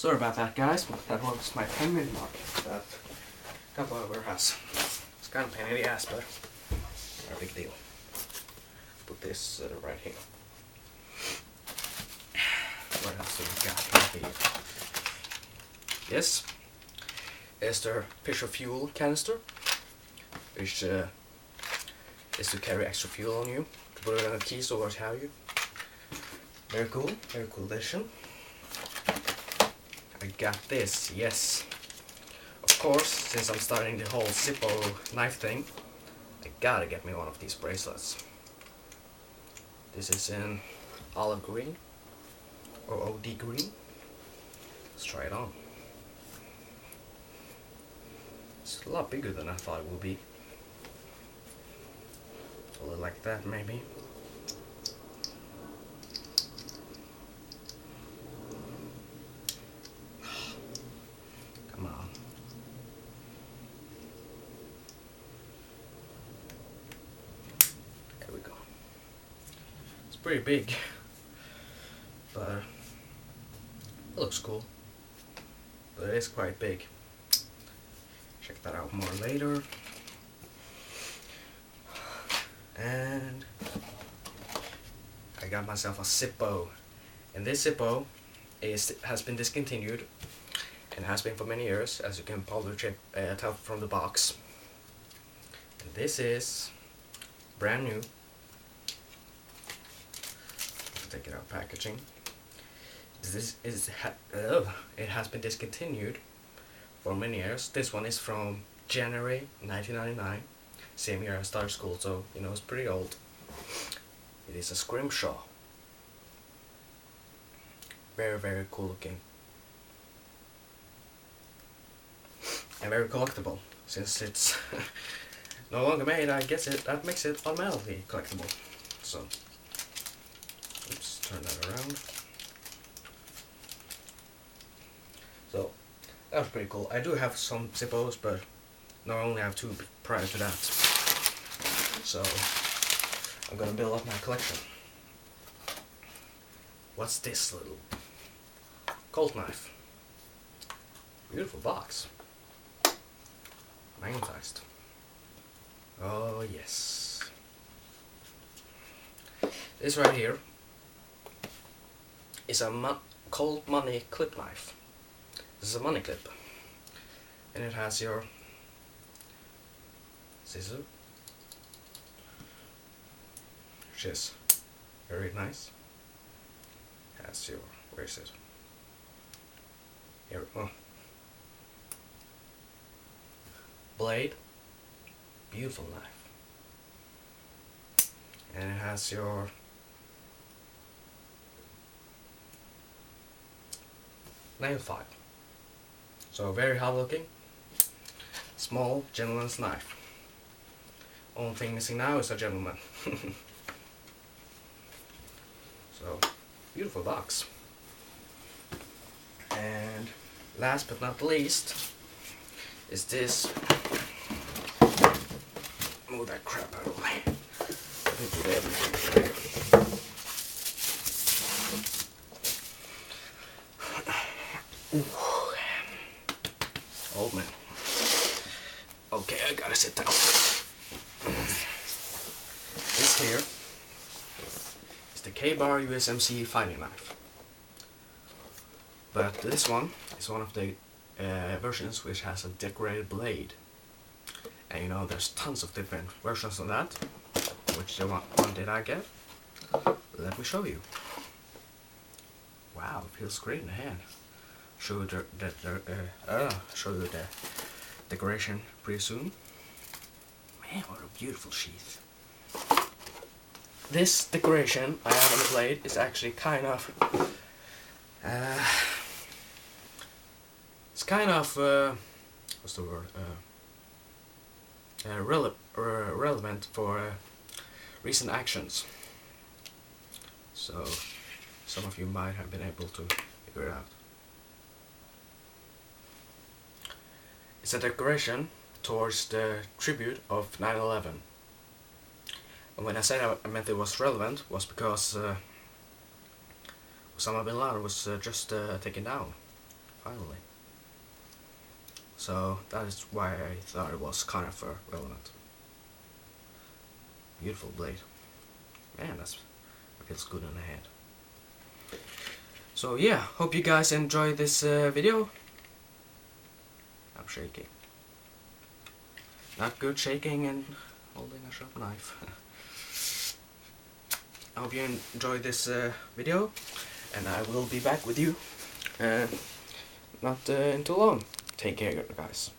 Sorry about that, guys, but that was my 10-minute mark that Cup has. It's kind of pain in the ass, but not a big deal. Put this right here. What else do we got right here? Yes, is the Fisher fuel canister, which is to carry extra fuel on you, to put it on the keys or what have you. Very cool addition. I got this, yes. Of course, since I'm starting the whole Zippo knife thing, I gotta get me one of these bracelets. This is in olive green, or OD green. Let's try it on. It's a lot bigger than I thought it would be. A little like that, maybe. Come on. There we go. It's pretty big, but it looks cool. But it is quite big. Check that out more later. And I got myself a Zippo, and this Zippo has been discontinued and has been for many years, as you can probably tell from the box. And this is brand new. Let's take it out packaging. It has been discontinued for many years. This one is from January 1999, same year I started school, so you know it's pretty old. It is a Scrimshaw. Very cool looking. And very collectible, since it's no longer made. I guess that makes it automatically collectible. So, oops, turn that around. So, that was pretty cool. I do have some Zippos, but no, I only have two prior to that. So, I'm gonna build up my collection. What's this little Colt knife? Beautiful box. Magnetized. Oh yes. This right here is a Colt Money clip knife. This is a money clip, and it has your scissor, which is very nice. Has your, where is it? Here, oh. Blade, beautiful knife, and it has your nail file. So very hard looking, small gentleman's knife. Only thing missing now is a gentleman. So beautiful box. And last but not least is this. Move that crap out of the way. Let me put everything there. Old man. Okay, I gotta sit down. This here is the Ka-Bar USMC fining knife. But this one is one of the versions which has a decorated blade. And you know, there's tons of different versions of that. Which one did I get? Let me show you. Wow, it feels great in the hand. Show you the decoration pretty soon. Man, what a beautiful sheath. This decoration I have on the blade is actually kind of it's kind of what's the word? Relevant for recent actions. So some of you might have been able to figure it out. It's a decoration towards the tribute of 9/11. And when I said I meant it was relevant, was because Osama bin Laden was just taken down finally. So that is why I thought it was kind of relevant. Beautiful blade. Man, that feels good in the hand. So yeah, hope you guys enjoyed this video. I'm shaking. Not good shaking and holding a sharp knife. I hope you enjoyed this video, and I will be back with you not in too long. Take care, guys.